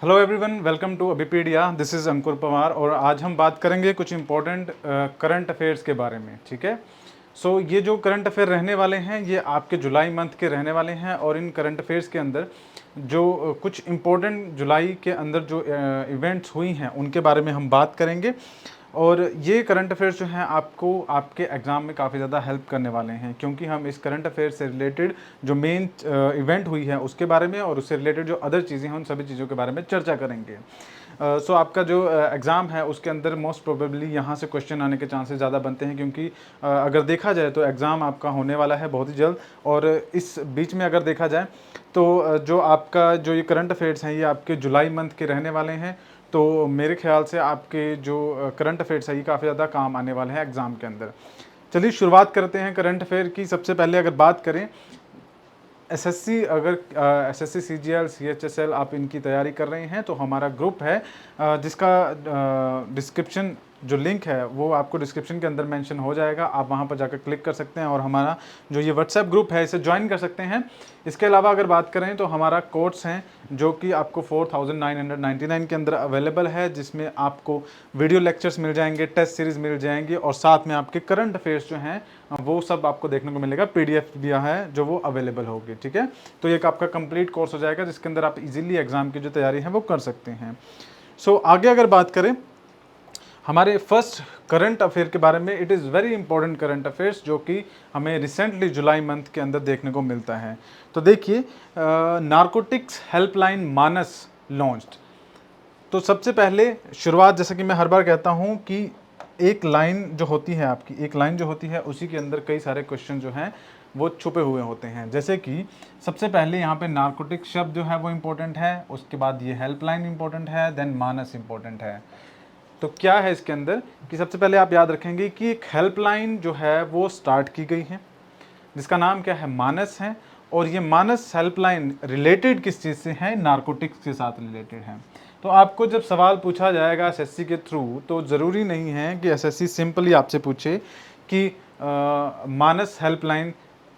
Hello everyone, welcome to Abhipedia. This is Ankur Pawar और आज हम बात करेंगे कुछ इम्पोर्टेंट करंट अफेयर्स के बारे में। ठीक है। ये जो करंट अफेयर रहने वाले हैं ये आपके जुलाई मंथ के रहने वाले हैं और इन करंट अफेयर्स के अंदर जो कुछ इम्पोर्टेंट जुलाई के अंदर जो इवेंट्स हुई हैं उनके बारे में हम बात करेंगे। और ये करंट अफेयर्स जो हैं आपको आपके एग्ज़ाम में काफ़ी ज़्यादा हेल्प करने वाले हैं, क्योंकि हम इस करंट अफेयर से रिलेटेड जो मेन इवेंट हुई है उसके बारे में और उससे रिलेटेड जो अदर चीज़ें हैं उन सभी चीज़ों के बारे में चर्चा करेंगे। आपका जो एग्ज़ाम है उसके अंदर मोस्ट प्रोबेबली यहाँ से क्वेश्चन आने के चांसेस ज़्यादा बनते हैं, क्योंकि अगर देखा जाए तो एग्ज़ाम आपका होने वाला है बहुत ही जल्द। और इस बीच में अगर देखा जाए तो जो आपका जो ये करंट अफेयर्स हैं ये आपके जुलाई मंथ के रहने वाले हैं। तो मेरे ख्याल से आपके जो करंट अफेयर्स है ये काफ़ी ज़्यादा काम आने वाले हैं एग्ज़ाम के अंदर। चलिए शुरुआत करते हैं करंट अफेयर की। सबसे पहले अगर बात करें एसएससी, अगर एसएससी सीजीएल सीएचएसएल आप इनकी तैयारी कर रहे हैं तो हमारा ग्रुप है जिसका डिस्क्रिप्शन जो लिंक है वो आपको डिस्क्रिप्शन के अंदर मेंशन हो जाएगा। आप वहां पर जाकर क्लिक कर सकते हैं और हमारा जो ये व्हाट्सएप ग्रुप है इसे ज्वाइन कर सकते हैं। इसके अलावा अगर बात करें तो हमारा कोर्स हैं जो कि आपको 4999 के अंदर अवेलेबल है, जिसमें आपको वीडियो लेक्चर्स मिल जाएंगे, टेस्ट सीरीज मिल जाएंगी और साथ में आपके करंट अफेयर्स जो हैं वो सब आपको देखने को मिलेगा। पीडीएफ भी है जो वो अवेलेबल होगी। ठीक है। तो ये आपका कंप्लीट कोर्स हो जाएगा जिसके अंदर आप इजीली एग्जाम की जो तैयारी है वो कर सकते हैं। आगे अगर बात करें हमारे फर्स्ट करंट अफेयर के बारे में, it is very important current affairs जो कि हमें रिसेंटली जुलाई मंथ के अंदर देखने को मिलता है। तो देखिए, नारकोटिक्स हेल्पलाइन मानस लॉन्च्ड। तो सबसे पहले शुरुआत, जैसा कि मैं हर बार कहता हूं कि एक लाइन जो होती है आपकी, एक लाइन जो होती है उसी के अंदर कई सारे क्वेश्चन जो हैं वो छुपे हुए होते हैं। जैसे कि सबसे पहले यहाँ पे नारकोटिक शब्द जो है वो इम्पोर्टेंट है, उसके बाद ये हेल्पलाइन इम्पोर्टेंट है, देन मानस इम्पोर्टेंट है। तो क्या है इसके अंदर कि सबसे पहले आप याद रखेंगे कि एक हेल्पलाइन जो है वो स्टार्ट की गई है जिसका नाम क्या है, मानस है। और ये मानस हेल्पलाइन रिलेटेड किस चीज़ से है, नारकोटिक्स के साथ रिलेटेड है। तो आपको जब सवाल पूछा जाएगा एसएससी के थ्रू तो ज़रूरी नहीं है कि एसएससी सिंपली आपसे पूछे कि मानस हेल्पलाइन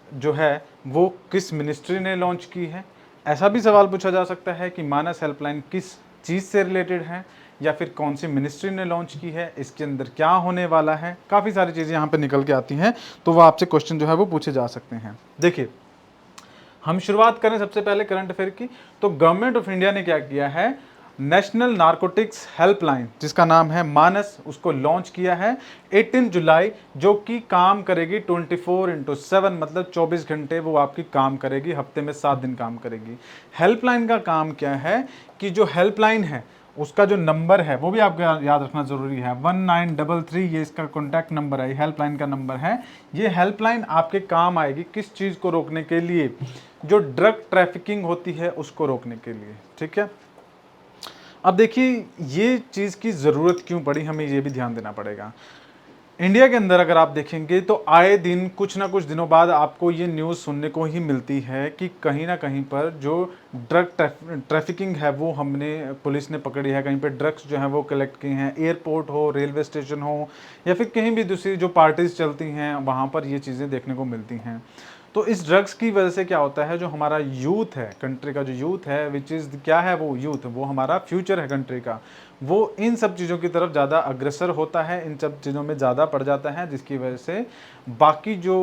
जो है वो किस मिनिस्ट्री ने लॉन्च की है। ऐसा भी सवाल पूछा जा सकता है कि मानस हेल्पलाइन किस चीज़ से रिलेटेड है या फिर कौन सी मिनिस्ट्री ने लॉन्च की है, इसके अंदर क्या होने वाला है। काफ़ी सारी चीज़ें यहाँ पे निकल के आती हैं, तो वो आपसे क्वेश्चन जो है वो पूछे जा सकते हैं। देखिए, हम शुरुआत करें सबसे पहले करंट अफेयर की। तो गवर्नमेंट ऑफ इंडिया ने क्या किया है, नेशनल नारकोटिक्स हेल्पलाइन जिसका नाम है मानस, उसको लॉन्च किया है 18 जुलाई, जो कि काम करेगी 24/7, मतलब 24 घंटे वो आपकी काम करेगी, हफ्ते में 7 दिन काम करेगी। हेल्पलाइन का काम क्या है कि जो हेल्पलाइन है उसका जो नंबर है वो भी आपको याद रखना जरूरी है, 1933 ये इसका कॉन्टैक्ट नंबर है, हेल्पलाइन का नंबर है। ये हेल्पलाइन आपके काम आएगी किस चीज़ को रोकने के लिए, जो ड्रग ट्रैफिकिंग होती है उसको रोकने के लिए। ठीक है। अब देखिए ये चीज़ की ज़रूरत क्यों पड़ी, हमें ये भी ध्यान देना पड़ेगा। इंडिया के अंदर अगर आप देखेंगे तो आए दिन कुछ ना कुछ दिनों बाद आपको ये न्यूज़ सुनने को ही मिलती है कि कहीं ना कहीं पर जो ड्रग ट्रैफिकिंग है वो हमने पुलिस ने पकड़ी है, कहीं पे ड्रग्स जो हैं वो कलेक्ट किए हैं, एयरपोर्ट हो, रेलवे स्टेशन हो या फिर कहीं भी दूसरी जो पार्टीज चलती हैं वहाँ पर ये चीज़ें देखने को मिलती हैं। तो इस ड्रग्स की वजह से क्या होता है, जो हमारा यूथ है, कंट्री का जो यूथ है, विच इज़ क्या है, वो यूथ, वो हमारा फ्यूचर है कंट्री का, वो इन सब चीज़ों की तरफ ज़्यादा अग्रसर होता है, इन सब चीज़ों में ज़्यादा पड़ जाता है, जिसकी वजह से बाकी जो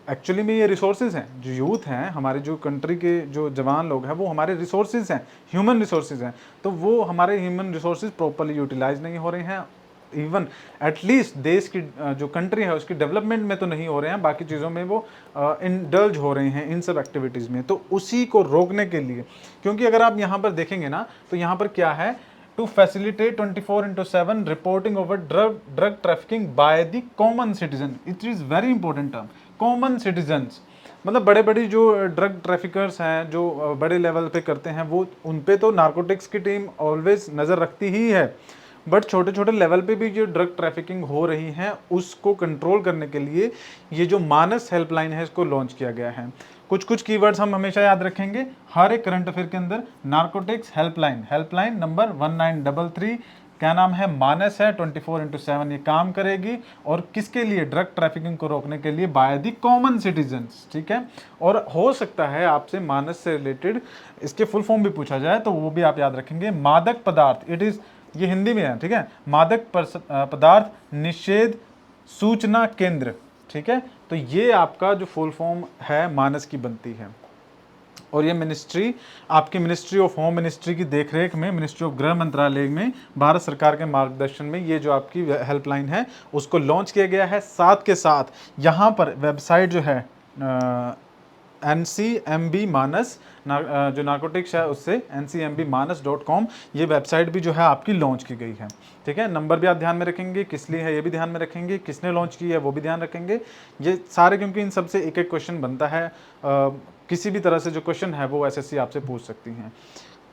एक्चुअली में ये रिसोर्सेज हैं, जो यूथ हैं, हमारे जो कंट्री के जो जवान लोग हैं वो हमारे रिसोर्सेज हैं, ह्यूमन रिसोर्सेज हैं। तो वो हमारे ह्यूमन रिसोर्सेज प्रॉपरली यूटिलाइज नहीं हो रहे हैं, इवन एटलीस्ट देश की जो कंट्री है उसकी डेवलपमेंट में तो नहीं हो रहे हैं, बाकी चीज़ों में वो इंडल्ज हो रहे हैं इन सब एक्टिविटीज़ में। तो उसी को रोकने के लिए, क्योंकि अगर आप यहाँ पर देखेंगे ना तो यहाँ पर क्या है, to facilitate 24/7 reporting over drug trafficking by the common citizen. It is very important term, common citizens, मतलब बड़े बड़ी जो ड्रग ट्रैफिकर्स हैं जो बड़े लेवल पे करते हैं वो, उन पे तो नारकोटिक्स की टीम ऑलवेज नज़र रखती ही है, बट छोटे छोटे लेवल पे भी जो ड्रग ट्रैफिकिंग हो रही है उसको कंट्रोल करने के लिए ये जो मानस हेल्पलाइन है इसको लॉन्च किया गया है। कुछ कुछ कीवर्ड्स हम हमेशा याद रखेंगे हर एक करंट अफेयर के अंदर, नारकोटिक्स हेल्पलाइन, हेल्पलाइन नंबर 1933, क्या नाम है, मानस है, 24/7 ये काम करेगी। और किसके लिए, ड्रग ट्रैफिकिंग को रोकने के लिए बाय द कॉमन सिटीजन्स, ठीक है। और हो सकता है आपसे मानस से रिलेटेड इसके फुल फॉर्म भी पूछा जाए तो वो भी आप याद रखेंगे, मादक पदार्थ, इट इज, ये हिंदी में है, ठीक है, मादक पदार्थ निषेध सूचना केंद्र, ठीक है। तो ये आपका जो फुल फॉर्म है मानस की बनती है। और ये मिनिस्ट्री आपकी मिनिस्ट्री ऑफ होम मिनिस्ट्री की देखरेख में, मिनिस्ट्री ऑफ गृह मंत्रालय में भारत सरकार के मार्गदर्शन में ये जो आपकी हेल्पलाइन है उसको लॉन्च किया गया है। साथ के साथ यहाँ पर वेबसाइट जो है NCMB मानस जो नार्कोटिक्स है उससे ncmbmanas.com, ये वेबसाइट भी जो है आपकी लॉन्च की गई है, ठीक है। नंबर भी आप ध्यान में रखेंगे, किस लिए है ये भी ध्यान में रखेंगे, किसने लॉन्च की है वो भी ध्यान रखेंगे। ये सारे, क्योंकि इन सबसे एक एक क्वेश्चन बनता है, किसी भी तरह से जो क्वेश्चन है वो SSC आपसे पूछ सकती हैं।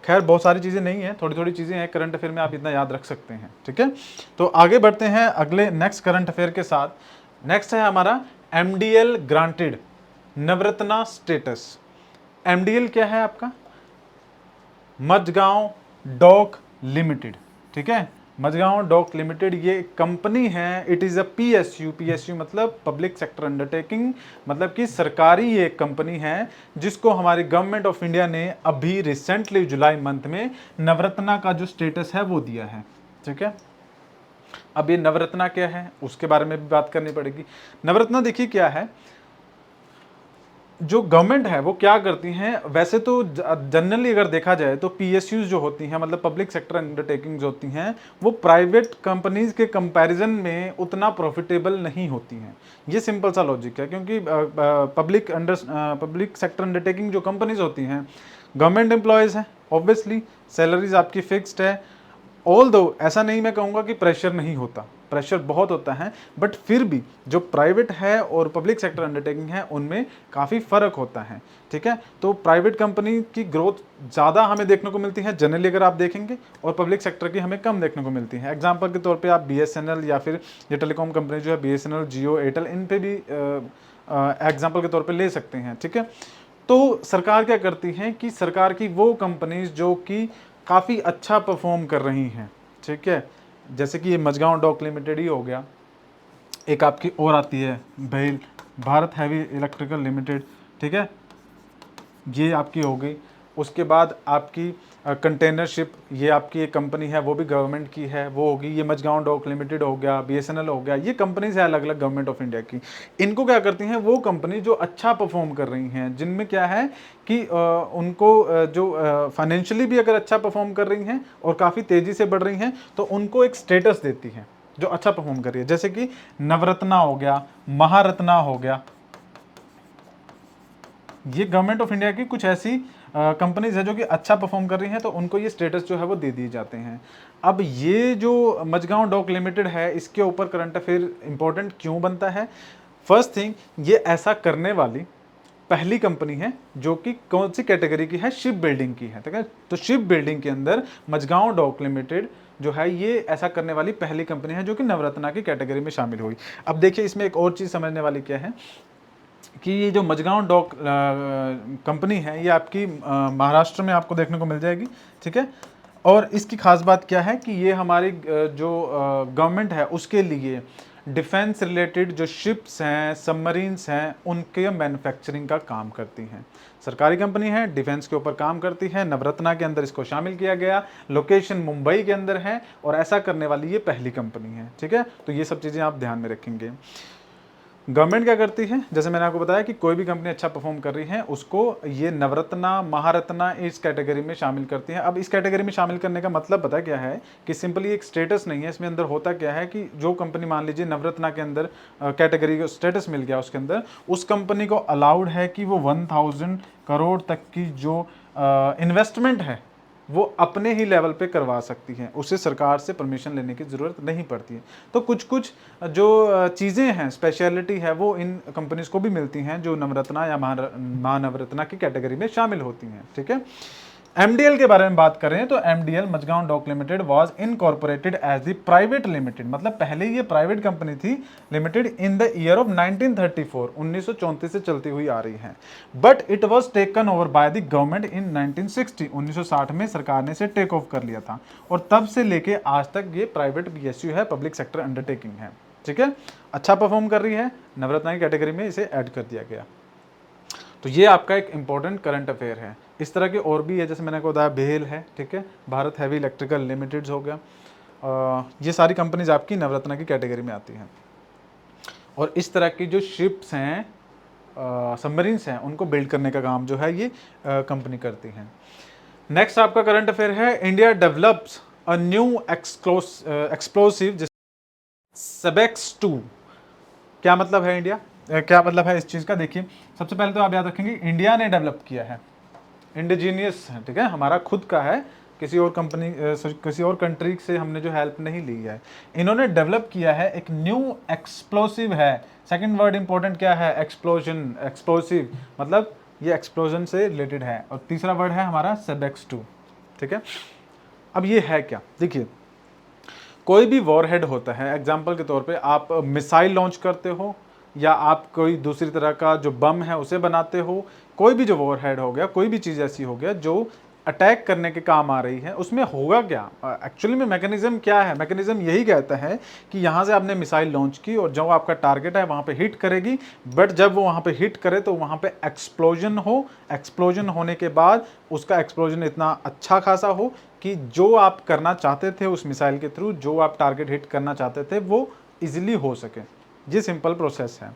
खैर बहुत सारी चीज़ें नहीं है, थोड़ी थोड़ी चीज़ें हैं करंट अफेयर में, आप इतना याद रख सकते हैं, ठीक है। तो आगे बढ़ते हैं अगले नेक्स्ट करंट अफेयर के साथ। नेक्स्ट है हमारा MDL granted Navratna status. MDL क्या है आपका, मझगांव डॉक लिमिटेड, ठीक है। मझगांव डॉक लिमिटेड ये कंपनी है, इट इज़ अ PSU मतलब पब्लिक सेक्टर अंडरटेकिंग, मतलब कि सरकारी ये कंपनी है जिसको हमारी गवर्नमेंट ऑफ इंडिया ने अभी रिसेंटली जुलाई मंथ में नवरत्ना का जो स्टेटस है वो दिया है, ठीक है। अब ये नवरत्ना क्या है उसके बारे में भी बात करनी पड़ेगी। नवरत्ना देखिए क्या है, जो गवर्नमेंट है वो क्या करती हैं, वैसे तो जनरली अगर देखा जाए तो PSUs जो होती हैं, मतलब पब्लिक सेक्टर अंडरटेकिंग्स होती हैं, वो प्राइवेट कंपनीज के कंपैरिजन में उतना प्रॉफिटेबल नहीं होती हैं। ये सिंपल सा लॉजिक है, क्योंकि पब्लिक सेक्टर अंडरटेकिंग जो कंपनीज होती हैं गवर्नमेंट एम्प्लॉयज़ हैं, ऑब्वियसली सैलरीज आपकी फिक्स्ड है। ऑल दो ऐसा नहीं मैं कहूँगा कि प्रेशर नहीं होता, प्रेशर बहुत होता है, बट फिर भी जो प्राइवेट है और पब्लिक सेक्टर अंडरटेकिंग है उनमें काफ़ी फ़र्क होता है, ठीक है। तो प्राइवेट कंपनी की ग्रोथ ज़्यादा हमें देखने को मिलती है जनरली अगर आप देखेंगे, और पब्लिक सेक्टर की हमें कम देखने को मिलती है। एग्जाम्पल के तौर पर आप BSNL या फिर ये टेलीकॉम कंपनी जो है BSNL, जियो, एयरटेल, इन पर भी एग्जाम्पल के तौर पर ले सकते हैं, ठीक है। तो सरकार क्या करती है कि सरकार की वो कंपनीज जो कि काफ़ी अच्छा परफॉर्म कर रही हैं, ठीक है, जैसे कि ये मझगांव डॉक लिमिटेड ही हो गया, एक आपकी और आती है भेल भारत हैवी इलेक्ट्रिकल लिमिटेड, ठीक है, ये आपकी हो गई। उसके बाद आपकी कंटेनरशिप, ये आपकी एक कंपनी है वो भी गवर्नमेंट की है, वो होगी। ये मझगांव डॉक लिमिटेड हो गया, BSNL हो गया, ये कंपनीज है अलग अलग गवर्नमेंट ऑफ इंडिया की। इनको क्या करती हैं, वो कंपनी जो अच्छा परफॉर्म कर रही हैं, जिनमें क्या है कि उनको जो फाइनेंशियली भी अगर अच्छा परफॉर्म कर रही हैं और काफ़ी तेज़ी से बढ़ रही हैं, तो उनको एक स्टेटस देती हैं जो अच्छा परफॉर्म कर रही है। जैसे कि नवरत्ना हो गया, महारत्ना हो गया, ये गवर्नमेंट ऑफ इंडिया की कुछ ऐसी कंपनीज है जो कि अच्छा परफॉर्म कर रही हैं, तो उनको ये स्टेटस जो है वो दे दिए जाते हैं। अब ये जो मझगांव डॉक लिमिटेड है, इसके ऊपर करंट अफेयर इंपॉर्टेंट क्यों बनता है? फर्स्ट थिंग, ये ऐसा करने वाली पहली कंपनी है जो कि कौन सी कैटेगरी की है, शिप बिल्डिंग की है, ठीक है। तो शिप बिल्डिंग के अंदर मझगांव डॉक लिमिटेड जो है ये ऐसा करने वाली पहली कंपनी है जो कि नवरत्ना की कैटेगरी में शामिल हुई। अब देखिए इसमें एक और चीज़ समझने वाली क्या है कि ये जो मझगांव डॉक कंपनी है ये आपकी महाराष्ट्र में आपको देखने को मिल जाएगी, ठीक है। और इसकी खास बात क्या है कि ये हमारी जो गवर्नमेंट है उसके लिए डिफेंस रिलेटेड जो शिप्स हैं, सबमरीन्स हैं, उनके मैन्युफैक्चरिंग का काम करती हैं। सरकारी कंपनी है, डिफेंस के ऊपर काम करती है, नवरत्ना के अंदर इसको शामिल किया गया, लोकेशन मुंबई के अंदर है, और ऐसा करने वाली ये पहली कंपनी है, ठीक है। तो ये सब चीज़ें आप ध्यान में रखेंगे। गवर्नमेंट क्या करती है, जैसे मैंने आपको बताया कि कोई भी कंपनी अच्छा परफॉर्म कर रही है उसको ये नवरत्ना, महारत्ना इस कैटेगरी में शामिल करती है। अब इस कैटेगरी में शामिल करने का मतलब पता क्या है कि सिंपली एक स्टेटस नहीं है, इसमें अंदर होता क्या है कि जो कंपनी मान लीजिए नवरत्ना के अंदर कैटेगरी को स्टेटस मिल गया, उसके अंदर उस कंपनी को अलाउड है कि वो 1000 करोड़ तक की जो इन्वेस्टमेंट है वो अपने ही लेवल पे करवा सकती हैं, उसे सरकार से परमिशन लेने की ज़रूरत नहीं पड़ती है। तो कुछ कुछ जो चीज़ें हैं, स्पेशलिटी है, वो इन कंपनीज़ को भी मिलती हैं जो नवरत्ना या महानवरत्ना की कैटेगरी में शामिल होती हैं, ठीक है। एमडीएल के बारे में बात करें तो MDL Mazagon dock limited was incorporated as the private limited, मतलब पहले ये प्राइवेट कंपनी थी limited in the year of 1934, 1934 से चलती हुई आ रही है। But it was taken over by the government in 1960, 1960 में सरकार ने इसे टेक ओवर कर लिया था और तब से लेके आज तक ये प्राइवेट पीएसयू है, पब्लिक सेक्टर अंडरटेकिंग है। ठीक है, अच्छा परफॉर्म कर रही है, नवरत्ना की कैटेगरी में इसे ऐड कर दिया गया। तो ये आपका एक इंपॉर्टेंट करंट अफेयर है। इस तरह के और भी है, जैसे मैंने को बताया भेल है, ठीक है, भारत हैवी इलेक्ट्रिकल लिमिटेड हो गया, ये सारी कंपनीज आपकी नवरत्ना की कैटेगरी में आती हैं। और इस तरह की जो शिप्स हैं, सबमरीन्स हैं, उनको बिल्ड करने का काम जो है ये कंपनी करती हैं। नेक्स्ट आपका करंट अफेयर है, India develops a new explosive SEBEX 2। क्या मतलब है इंडिया, क्या मतलब है इस चीज़ का? देखिए, सबसे पहले तो आप याद रखेंगे इंडिया ने डेवलप किया है, इंडिजीनियस है, ठीक है, हमारा खुद का है, किसी और कंपनी किसी और कंट्री से हमने जो हेल्प नहीं ली है। इन्होंने डेवलप किया है एक न्यू एक्सप्लोसिव है। सेकंड वर्ड इंपॉर्टेंट क्या है? एक्सप्लोजन, एक्सप्लोसिव, मतलब ये एक्सप्लोजन से रिलेटेड है। और तीसरा वर्ड है हमारा सेबेक्स 2, ठीक है। अब ये है क्या? देखिए, कोई भी वॉरहेड होता है, एग्जाम्पल के तौर पे आप मिसाइल लॉन्च करते हो या आप कोई दूसरी तरह का जो बम है उसे बनाते हो, कोई भी जो वॉरहेड हो गया, कोई भी चीज़ ऐसी हो गया जो अटैक करने के काम आ रही है, उसमें होगा क्या एक्चुअली में? मैकेनिज्म क्या है? मैकेनिज्म यही कहता है कि यहाँ से आपने मिसाइल लॉन्च की और जो आपका टारगेट है वहाँ पे हिट करेगी, बट जब वो वहाँ पे हिट करे तो वहाँ पे एक्सप्लोजन हो, एक्सप्लोजन होने के बाद उसका एक्सप्लोजन इतना अच्छा खासा हो कि जो आप करना चाहते थे उस मिसाइल के थ्रू, जो आप टारगेट हिट करना चाहते थे, वो ईजिली हो सके। ये सिंपल प्रोसेस है।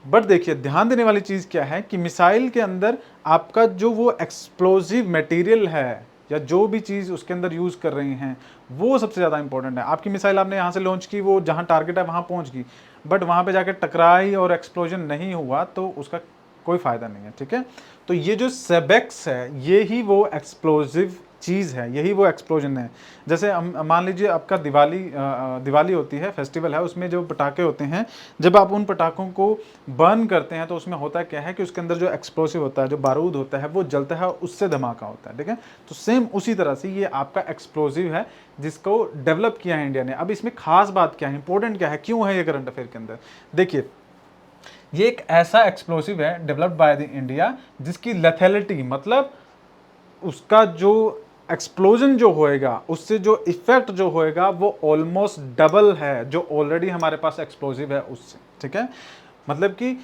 बट देखिए, ध्यान देने वाली चीज़ क्या है कि मिसाइल के अंदर आपका जो वो एक्सप्लोजिव मटेरियल है या जो भी चीज़ उसके अंदर यूज़ कर रही हैं, वो सबसे ज़्यादा इंपॉर्टेंट है। आपकी मिसाइल आपने यहाँ से लॉन्च की, वो जहाँ टारगेट है वहाँ पहुँच गई, बट वहाँ पे जाकर टकराई और एक्सप्लोजन नहीं हुआ तो उसका कोई फ़ायदा नहीं है, ठीक है। तो ये जो सेबेक्स है, ये ही वो एक्सप्लोजिव चीज़ है, यही वो एक्सप्लोजन है। जैसे मान लीजिए आपका दिवाली होती है, फेस्टिवल है, उसमें जो पटाखे होते हैं, जब आप उन पटाखों को बर्न करते हैं तो उसमें होता क्या है कि उसके अंदर जो एक्सप्लोसिव होता है, जो बारूद होता है, वो जलता है और उससे धमाका होता है, ठीक है। तो सेम उसी तरह से ये आपका एक्सप्लोसिव है जिसको डेवलप किया है इंडिया ने। अब इसमें खास बात क्या है, इंपॉर्टेंट क्या है, क्यों है ये करंट अफेयर के अंदर? देखिए, ये एक ऐसा एक्सप्लोसिव है डेवलप्ड बाय द इंडिया जिसकी लेथेलिटी, मतलब उसका जो एक्सप्लोजन जो होएगा, उससे जो इफेक्ट जो होएगा वो ऑलमोस्ट डबल है जो ऑलरेडी हमारे पास एक्सप्लोजिव है उससे, ठीक है। मतलब कि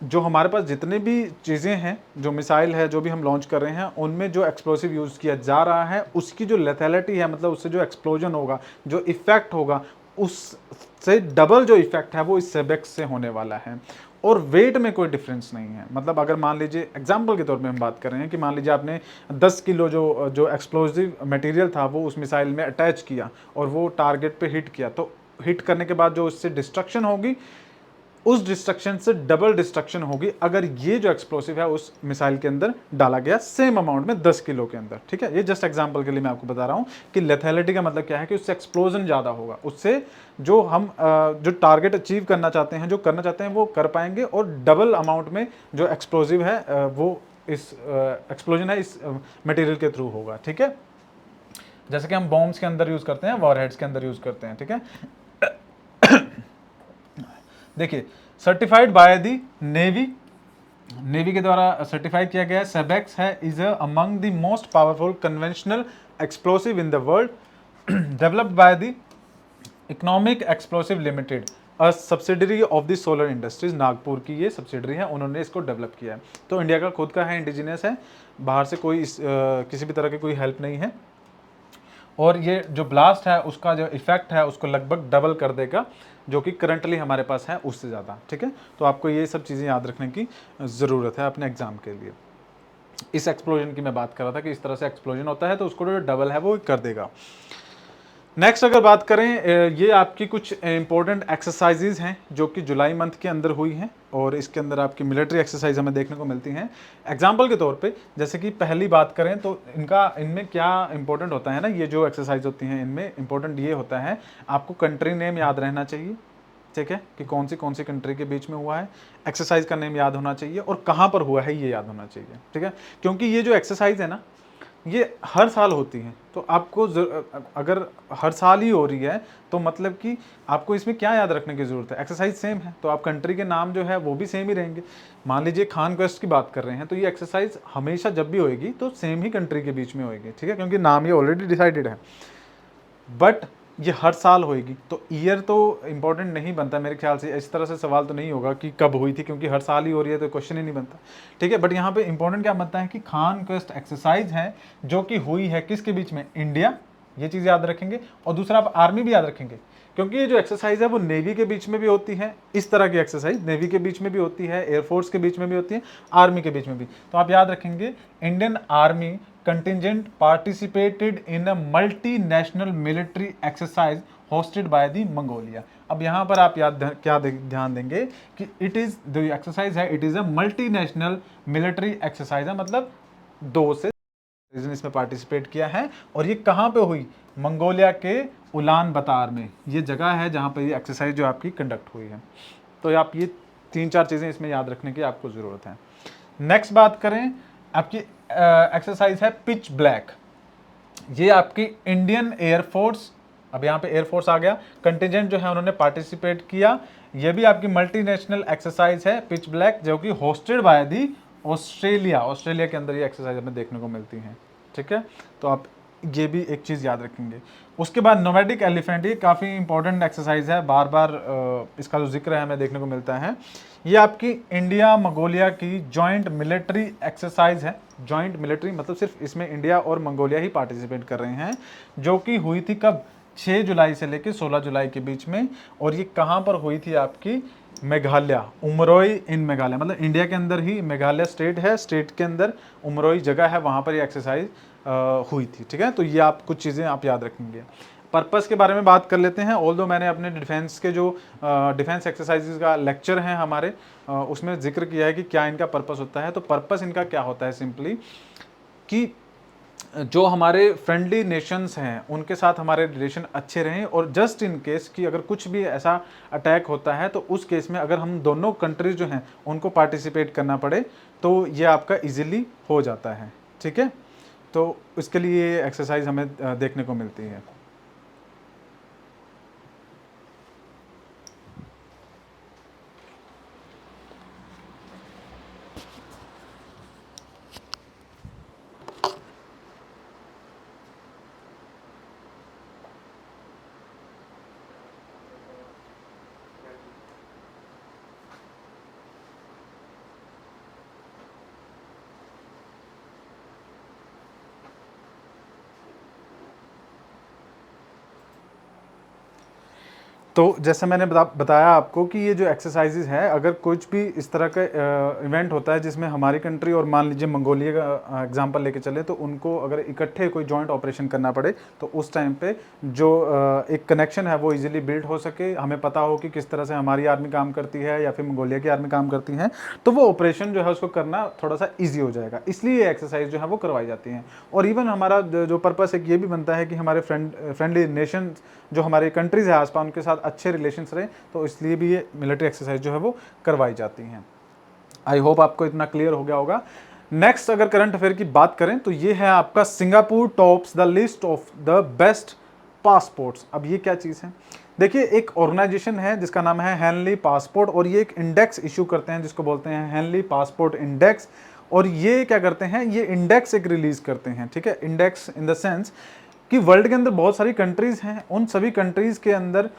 जो हमारे पास जितने भी चीज़ें हैं, जो मिसाइल है, जो भी हम लॉन्च कर रहे हैं, उनमें जो एक्सप्लोसिव यूज़ किया जा रहा है, उसकी जो लेथैलिटी है, मतलब उससे जो एक्सप्लोजन होगा, जो इफेक्ट होगा, उससे डबल जो इफेक्ट है वो इस सेबेक्स से होने वाला है। और वेट में कोई डिफरेंस नहीं है। मतलब अगर मान लीजिए एग्जाम्पल के तौर पे हम बात कर रहे हैं कि मान लीजिए आपने 10 किलो जो एक्सप्लोजिव मटेरियल था वो उस मिसाइल में अटैच किया और वो टारगेट पे हिट किया, तो हिट करने के बाद जो उससे डिस्ट्रक्शन होगी, उस डिस्ट्रक्शन से डबल डिस्ट्रक्शन होगी अगर ये जो एक्सप्लोसिव है उस मिसाइल के अंदर डाला गया सेम अमाउंट में 10 किलो के अंदर, ठीक है। ये जस्ट एग्जांपल के लिए मैं आपको बता रहा हूँ कि लेथैलिटी का मतलब क्या है कि उससे एक्सप्लोजन ज़्यादा होगा, उससे जो हम जो टारगेट अचीव करना चाहते हैं, जो करना चाहते हैं, वो कर पाएंगे और डबल अमाउंट में जो एक्सप्लोजिव है वो इस एक्सप्लोजन है इस मटेरियल के थ्रू होगा, ठीक है। जैसे कि हम बॉम्ब्स के अंदर यूज़ करते हैं, वॉरहेड्स के अंदर यूज़ करते हैं, ठीक है। देखिए, सर्टिफाइड बाय द नेवी के द्वारा सर्टिफाइड किया गया सेबेक्स है is among the most powerful conventional explosive in the world, developed by the economic explosive limited, a subsidiary of the solar industries, Nagpur की ये सब्सिडरी है, उन्होंने इसको डेवलप किया है। तो इंडिया का खुद का है, इंडिजिनियस है, बाहर से कोई किसी भी तरह की कोई हेल्प नहीं है। और ये जो ब्लास्ट है उसका जो इफेक्ट है उसको लगभग डबल कर देगा जो कि करंटली हमारे पास है उससे ज़्यादा, ठीक है। तो आपको ये सब चीज़ें याद रखने की ज़रूरत है अपने एग्जाम के लिए। इस एक्सप्लोजन की मैं बात कर रहा था कि इस तरह से एक्सप्लोजन होता है तो उसको जो डबल है वो कर देगा। नेक्स्ट अगर बात करें, ये आपकी कुछ इंपॉर्टेंट एक्सरसाइजेज हैं जो कि जुलाई मंथ के अंदर हुई हैं और इसके अंदर आपकी मिलिट्री एक्सरसाइज हमें देखने को मिलती हैं। एग्जाम्पल के तौर पे जैसे कि पहली बात करें तो इनमें क्या इंपॉर्टेंट होता है ना, ये जो एक्सरसाइज होती हैं इनमें इंपॉर्टेंट ये होता है आपको कंट्री नेम याद रहना चाहिए, ठीक है, कि कौन सी कंट्री के बीच में हुआ है, एक्सरसाइज का नेम याद होना चाहिए और कहाँ पर हुआ है ये याद होना चाहिए, ठीक है। क्योंकि ये जो एक्सरसाइज है ना, ये हर साल होती हैं। तो आपको अगर हर साल ही हो रही है तो मतलब कि आपको इसमें क्या याद रखने की ज़रूरत है, एक्सरसाइज सेम है तो आप कंट्री के नाम जो है वो भी सेम ही रहेंगे। मान लीजिए खान क्वेस्ट की बात कर रहे हैं तो ये एक्सरसाइज हमेशा जब भी होएगी तो सेम ही कंट्री के बीच में होएगी, ठीक है, क्योंकि नाम ये ऑलरेडी डिसाइडेड है। बट ये हर साल होएगी तो ईयर तो इंपॉर्टेंट नहीं बनता मेरे ख्याल से, इस तरह से सवाल तो नहीं होगा कि कब हुई थी, क्योंकि हर साल ही हो रही है तो क्वेश्चन ही नहीं बनता, ठीक है। बट यहाँ पे इंपॉर्टेंट क्या बनता है कि खान क्वेस्ट एक्सरसाइज है जो कि हुई है किसके बीच में, इंडिया, ये चीज़ याद रखेंगे। और दूसरा आप आर्मी भी याद रखेंगे, क्योंकि ये जो एक्सरसाइज है वो नेवी के बीच में भी होती है, इस तरह की एक्सरसाइज नेवी के बीच में भी होती है, एयरफोर्स के बीच में भी होती है, आर्मी के बीच में भी। तो आप याद रखेंगे Indian army contingent participated in a multinational military exercise hosted by the Mongolia. अब यहाँ पर आप ध्यान देंगे कि इट इज जो एक्सरसाइज है it is a multinational military exercise है, मतलब 2 से इसमें पार्टिसिपेट किया है। और ये कहाँ पे हुई, मंगोलिया के उलान बतार में, ये जगह है जहाँ पर ये एक्सरसाइज जो आपकी कंडक्ट हुई है। तो आप ये 3-4 चीज़ें इसमें याद रखने की आपको ज़रूरत है। नेक्स्ट बात करें, आपकी एक्सरसाइज है पिच ब्लैक। ये आपकी इंडियन एयरफोर्स, अब यहाँ पे एयरफोर्स आ गया, कंटिजेंट जो है उन्होंने पार्टिसिपेट किया। ये भी आपकी मल्टीनेशनल एक्सरसाइज है पिच ब्लैक, जो कि होस्टेड बाय दी ऑस्ट्रेलिया के अंदर ये एक्सरसाइज हमें देखने को मिलती हैं, ठीक है। तो आप ये भी एक चीज़ याद रखेंगे। उसके बाद नोमैडिक एलिफेंट, ये काफ़ी इंपॉर्टेंट एक्सरसाइज है, बार बार इसका जो जिक्र है हमें देखने को मिलता है। ये आपकी इंडिया मंगोलिया की जॉइंट मिलिट्री एक्सरसाइज है। जॉइंट मिलिट्री मतलब सिर्फ इसमें इंडिया और मंगोलिया ही पार्टिसिपेट कर रहे हैं, जो कि हुई थी कब, 6 जुलाई से लेकर 16 जुलाई के बीच में। और ये कहाँ पर हुई थी, आपकी मेघालय, उमरोई इन मेघालय, मतलब इंडिया के अंदर ही मेघालय स्टेट है, स्टेट के अंदर उमरोई जगह है, वहाँ पर ये एक्सरसाइज हुई थी, ठीक है। तो ये आप कुछ चीज़ें आप याद रखेंगे। पर्पस के बारे में बात कर लेते हैं। ऑल्दो मैंने अपने डिफेंस के जो डिफेंस एक्सरसाइजेज का लेक्चर है हमारे, उसमें जिक्र किया है कि क्या इनका पर्पस होता है। तो पर्पस इनका क्या होता है, सिंपली कि जो हमारे फ्रेंडली नेशंस हैं उनके साथ हमारे रिलेशन अच्छे रहें, और जस्ट इन केस कि अगर कुछ भी ऐसा अटैक होता है तो उस केस में अगर हम दोनों कंट्रीज जो हैं उनको पार्टिसिपेट करना पड़े तो ये आपका इजीली हो जाता है, ठीक है। तो इसके लिए एक्सरसाइज हमें देखने को मिलती है। तो जैसे मैंने बताया आपको कि ये जो एक्सरसाइजेज है, अगर कुछ भी इस तरह का इवेंट होता है जिसमें हमारी कंट्री और मान लीजिए मंगोलिया का एग्जांपल लेके चले, तो उनको अगर इकट्ठे कोई जॉइंट ऑपरेशन करना पड़े तो उस टाइम पे जो एक कनेक्शन है वो इजीली बिल्ड हो सके, हमें पता हो कि किस तरह से हमारी आर्मी काम करती है या फिर मंगोलिया की आर्मी काम करती है, तो वो ऑपरेशन जो है उसको करना थोड़ा सा ईजी हो जाएगा, इसलिए ये एक्सरसाइज जो है वो करवाई जाती हैं। और इवन हमारा जो पर्पस है ये भी बनता है कि हमारे फ्रेंडली नेशन जो हमारे कंट्रीज है आसपास उनके साथ अच्छे रिलेशंस रहे, तो इसलिए भी ये मिलिट्री एक्सरसाइज जो है वो करवाई जाती हैं। आई होप आपको इतना क्लियर हो गया होगा। नेक्स्ट अगर करंट अफेयर की बात करें तो ये है आपका Singapore tops the list of the best passports. अब ये क्या चीज़ है, देखिए एक ऑर्गेनाइजेशन है जिसका नाम है हेनली पासपोर्ट, और ये एक इंडेक्स इशू करते हैं जिसको बोलते हैं हेनली पासपोर्ट इंडेक्स। और ये क्या करते हैं, ये इंडेक्स एक रिलीज करते हैं, ठीक है। इंडेक्स इन द सेंस कि वर्ल्ड के अंदर बहुत सारी कंट्रीज हैं, उन सभी कंट्रीज के अंदर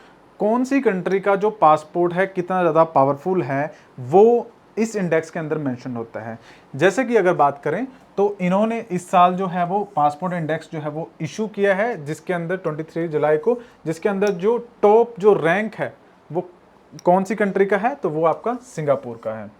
कौन सी कंट्री का जो पासपोर्ट है कितना ज़्यादा पावरफुल है वो इस इंडेक्स के अंदर मेंशन होता है। जैसे कि अगर बात करें तो इन्होंने इस साल जो है वो पासपोर्ट इंडेक्स जो है वो इशू किया है, जिसके अंदर 23 जुलाई को, जिसके अंदर जो टॉप जो रैंक है वो कौन सी कंट्री का है, तो वो आपका सिंगापुर का है।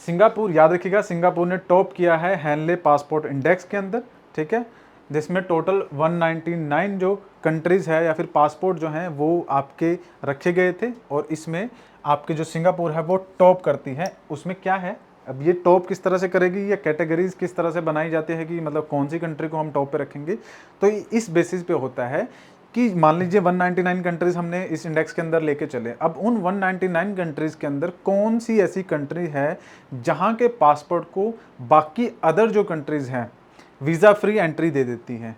सिंगापुर याद रखिएगा, सिंगापुर ने टॉप किया है हेनले पासपोर्ट इंडेक्स के अंदर, ठीक है, जिसमें टोटल 199 जो कंट्रीज़ है या फिर पासपोर्ट जो हैं वो आपके रखे गए थे, और इसमें आपके जो सिंगापुर है वो टॉप करती है। उसमें क्या है, अब ये टॉप किस तरह से करेगी या कैटेगरीज किस तरह से बनाई जाती है कि मतलब कौन सी कंट्री को हम टॉप पे रखेंगे, तो इस बेसिस पे होता है कि मान लीजिए 199 कंट्रीज़ हमने इस इंडेक्स के अंदर लेके चले, अब उन 199 कंट्रीज़ के अंदर कौन सी ऐसी कंट्री है जहाँ के पासपोर्ट को बाकी अदर जो कंट्रीज़ हैं वीज़ा फ्री एंट्री दे देती है,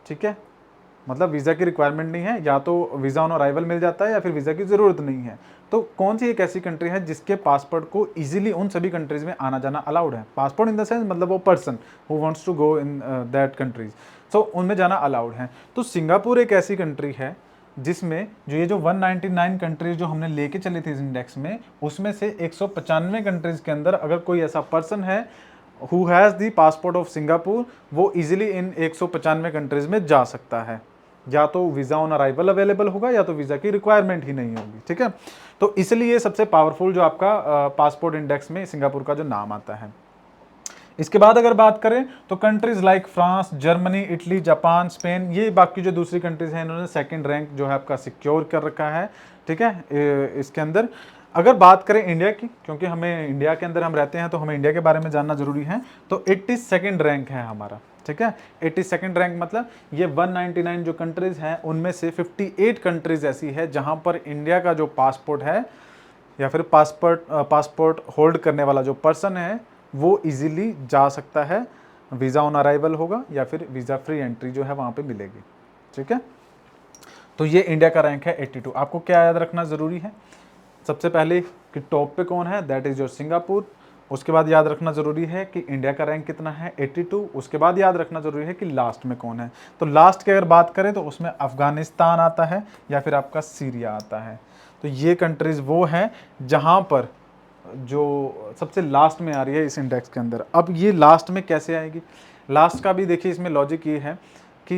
ठीक है, मतलब वीज़ा की रिक्वायरमेंट नहीं है, या तो वीज़ा ऑन अराइवल मिल जाता है या फिर वीज़ा की ज़रूरत नहीं है। तो कौन सी एक ऐसी कंट्री है जिसके पासपोर्ट को इजीली उन सभी कंट्रीज़ में आना जाना अलाउड है? पासपोर्ट इन द सेंस मतलब वो person who wants to go in that countries, so उनमें जाना अलाउड है। तो सिंगापुर एक ऐसी कंट्री है जिसमें जो ये जो 199 कंट्रीज जो हमने लेके चले थे इस इंडेक्स में, उसमें से 195 कंट्रीज के अंदर अगर कोई ऐसा पर्सन है who has the passport of Singapore, वो इजीली इन 195 कंट्रीज में जा सकता है। या तो वीज़ा ऑन अराइवल अवेलेबल होगा या तो वीज़ा की रिक्वायरमेंट ही नहीं होगी, ठीक है। तो इसलिए सबसे पावरफुल जो आपका पासपोर्ट इंडेक्स में सिंगापुर का जो नाम आता है। इसके बाद अगर बात करें तो countries like France, Germany, Italy, Japan, Spain, ये बाकी जो दूसरी कंट्रीज हैं इन्होंने सेकंड रैंक जो है आपका सिक्योर कर रखा है, ठीक है। इसके अंदर अगर बात करें इंडिया की, क्योंकि हमें इंडिया के अंदर हम रहते हैं तो हमें इंडिया के बारे में जानना जरूरी है, तो 82nd रैंक है हमारा, ठीक है। 82nd रैंक मतलब ये 199 जो कंट्रीज हैं उनमें से 58 कंट्रीज ऐसी है जहां पर इंडिया का जो पासपोर्ट है या फिर पासपोर्ट होल्ड करने वाला जो पर्सन है वो इजीली जा सकता है, वीज़ा ऑन अराइवल होगा या फिर वीज़ा फ्री एंट्री जो है वहाँ पे मिलेगी, ठीक है। तो ये इंडिया का रैंक है 82। आपको क्या याद रखना ज़रूरी है? सबसे पहले कि टॉप पे कौन है, दैट इज़ योर सिंगापुर। उसके बाद याद रखना ज़रूरी है कि इंडिया का रैंक कितना है, 82। उसके बाद याद रखना ज़रूरी है कि लास्ट में कौन है। तो लास्ट की अगर बात करें तो उसमें अफ़गानिस्तान आता है या फिर आपका सीरिया आता है। तो ये कंट्रीज़ वो हैं जहाँ पर जो सबसे लास्ट में आ रही है इस इंडेक्स के अंदर। अब ये लास्ट में कैसे आएगी? लास्ट का भी देखिए इसमें लॉजिक ये है कि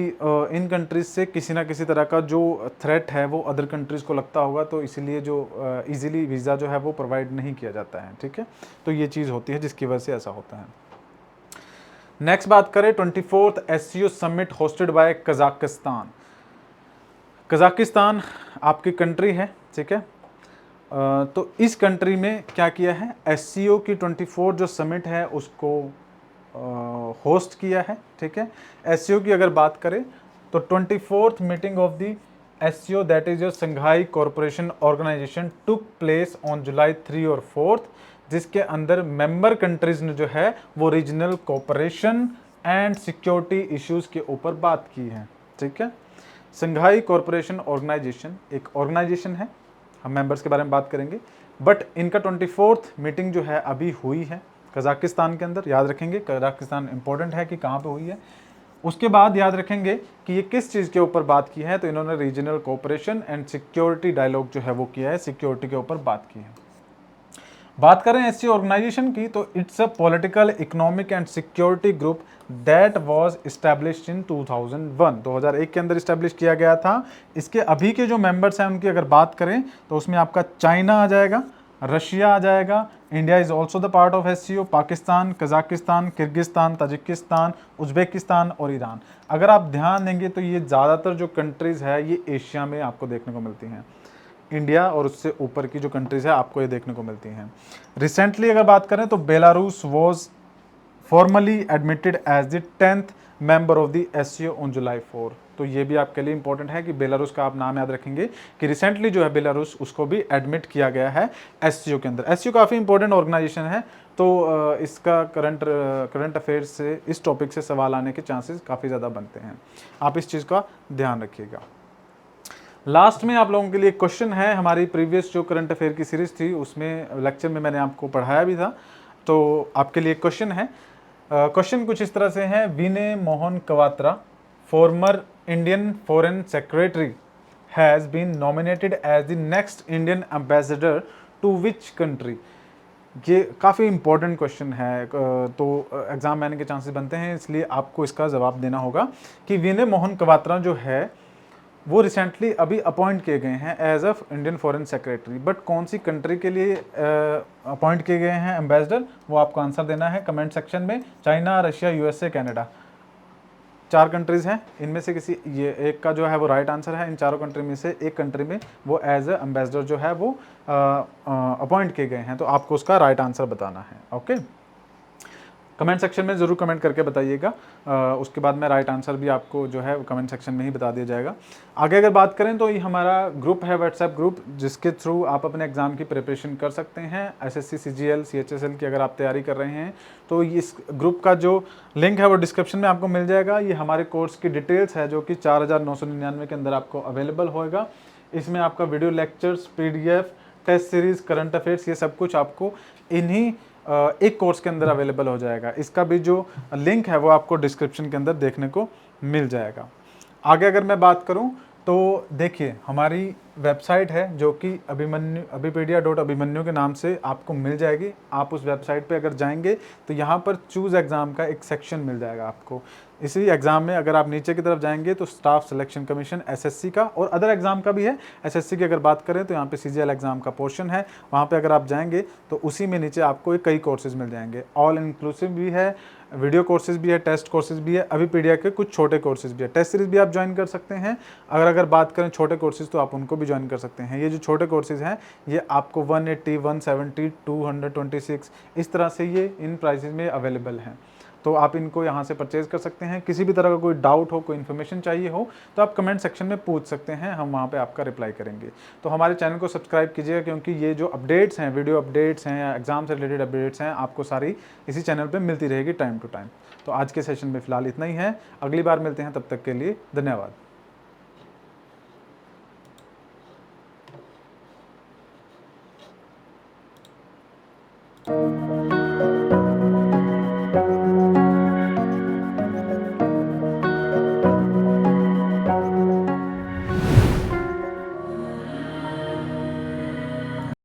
इन कंट्रीज़ से किसी ना किसी तरह का जो थ्रेट है वो अदर कंट्रीज़ को लगता होगा, तो इसीलिए जो इजीली वीज़ा जो है वो प्रोवाइड नहीं किया जाता है, ठीक है। तो ये चीज़ होती है जिसकी वजह से ऐसा होता है। नेक्स्ट बात करें 24th SCO summit hosted by Kazakhstan. Kazakhstan आपकी कंट्री है, ठीक है। तो इस कंट्री में क्या किया है, SCO की 24 जो समिट है उसको होस्ट किया है, ठीक है। SCO की अगर बात करें तो 24th meeting of the SCO that is your Shanghai corporation organisation took place on July 3 और 4, जिसके अंदर मेंबर कंट्रीज ने जो है वो regional cooperation and security issues के ऊपर बात की है, ठीक है। संघाई कॉरपोरेशन ऑर्गेनाइजेशन एक ऑर्गेनाइजेशन है, हम मेंबर्स के बारे में बात करेंगे, बट इनका 24th मीटिंग जो है अभी हुई है कजाकिस्तान के अंदर। याद रखेंगे कजाकिस्तान इंपॉर्टेंट है कि कहाँ पे हुई है। उसके बाद याद रखेंगे कि ये किस चीज़ के ऊपर बात की है, तो इन्होंने regional cooperation and security dialogue जो है वो किया है, सिक्योरिटी के ऊपर बात की है। बात करें SCO ऑर्गेनाइजेशन की तो it's a political, economic and security group that was established in 2001 के अंदर इस्टेब्लिश किया गया था। इसके अभी के जो मेंबर्स हैं उनकी अगर बात करें तो उसमें आपका चाइना आ जाएगा, रशिया आ जाएगा, India is also the part of SCO, Pakistan, Kazakhstan, Kyrgyzstan, Tajikistan, Uzbekistan और ईरान। अगर आप ध्यान देंगे तो ये ज़्यादातर जो कंट्रीज़ है ये एशिया में आपको देखने को मिलती हैं। इंडिया और उससे ऊपर की जो कंट्रीज है आपको ये देखने को मिलती हैं। रिसेंटली अगर बात करें तो Belarus was formally admitted as the 10th member of the SCO on July 4। तो ये भी आपके लिए इंपॉर्टेंट है कि बेलारूस का आप नाम याद रखेंगे कि रिसेंटली जो है बेलारूस उसको भी एडमिट किया गया है SCO के अंदर। SCO काफ़ी इंपॉर्टेंट ऑर्गेनाइजेशन है, तो इसका करंट अफेयर्स से इस टॉपिक से सवाल आने के चांसेस काफ़ी ज़्यादा बनते हैं, आप इस चीज़ का ध्यान रखिएगा। लास्ट में आप लोगों के लिए क्वेश्चन है, हमारी प्रीवियस जो करंट अफेयर की सीरीज थी उसमें लेक्चर में मैंने आपको पढ़ाया भी था, तो आपके लिए क्वेश्चन है। क्वेश्चन कुछ इस तरह से है, Vinay Mohan Kwatra former Indian foreign secretary has been nominated as the next Indian ambassador to which country. ये काफ़ी इंपॉर्टेंट क्वेश्चन है, तो एग्ज़ाम में आने के चांसेस बनते हैं, इसलिए आपको इसका जवाब देना होगा कि विनय मोहन क्वात्रा जो है वो रिसेंटली अभी अपॉइंट किए गए हैं as of Indian foreign secretary, but कौन सी कंट्री के लिए अपॉइंट किए गए हैं एम्बेसडर, वो आपको आंसर देना है कमेंट सेक्शन में। China, Russia, USA, Canada, 4 countries हैं, इनमें से किसी ये एक का जो है वो राइट आंसर है। इन चारों कंट्री में से एक कंट्री में वो एज ए एम्बेसडर जो है वो अपॉइंट किए गए हैं, तो आपको उसका राइट आंसर बताना है, ओके। कमेंट सेक्शन में ज़रूर कमेंट करके बताइएगा। उसके बाद में राइट आंसर भी आपको जो है कमेंट सेक्शन में ही बता दिया जाएगा। आगे अगर बात करें तो ये हमारा ग्रुप है, व्हाट्सएप ग्रुप, जिसके थ्रू आप अपने एग्ज़ाम की प्रिपरेशन कर सकते हैं। एसएससी, सीजीएल, सीएचएसएल की अगर आप तैयारी कर रहे हैं तो इस ग्रुप का जो लिंक है वो डिस्क्रिप्शन में आपको मिल जाएगा। ये हमारे कोर्स की डिटेल्स है जो कि 4999 के अंदर आपको अवेलेबल होएगा। इसमें आपका video lectures, PDF, test series, current affairs, ये सब कुछ आपको इन्हीं एक कोर्स के अंदर अवेलेबल हो जाएगा। इसका भी जो लिंक है वो आपको डिस्क्रिप्शन के अंदर देखने को मिल जाएगा। आगे अगर मैं बात करूं तो देखिए हमारी वेबसाइट है जो कि अभिपेडिया.अभिमन्यु के नाम से आपको मिल जाएगी। आप उस वेबसाइट पे अगर जाएंगे तो यहाँ पर चूज़ एग्ज़ाम का एक सेक्शन मिल जाएगा आपको। इसी एग्ज़ाम में अगर आप नीचे की तरफ जाएंगे तो स्टाफ सिलेक्शन कमीशन एसएससी का और अदर एग्ज़ाम का भी है। एसएससी की अगर बात करें तो यहाँ पे सीजीएल एग्ज़ाम का पोर्शन है, वहाँ पे अगर आप जाएंगे तो उसी में नीचे आपको कई कोर्सेज मिल जाएंगे। ऑल इंक्लूसिव भी है, वीडियो कोर्सेज भी है, टेस्ट कोर्सेज भी है, अभिपीडिया के कुछ छोटे कोर्सेज भी है, टेस्ट सीरीज भी आप ज्वाइन कर सकते हैं। अगर बात करें छोटे कोर्सेज तो आप उनको भी ज्वाइन कर सकते हैं। ये जो छोटे कोर्सेज हैं ये आपको 180, 170, 226 इस तरह से ये इन प्राइसेज में अवेलेबल हैं। तो आप इनको यहाँ से परचेज कर सकते हैं। किसी भी तरह का कोई डाउट हो, कोई इन्फॉर्मेशन चाहिए हो तो आप कमेंट सेक्शन में पूछ सकते हैं, हम वहाँ पे आपका रिप्लाई करेंगे। तो हमारे चैनल को सब्सक्राइब कीजिएगा क्योंकि ये जो अपडेट्स हैं, वीडियो अपडेट्स हैं या एग्जाम से रिलेटेड अपडेट्स हैं, आपको सारी इसी चैनल पर मिलती रहेगी टाइम टू टाइम। तो आज के सेशन में फ़िलहाल इतना ही है, अगली बार मिलते हैं, तब तक के लिए धन्यवाद।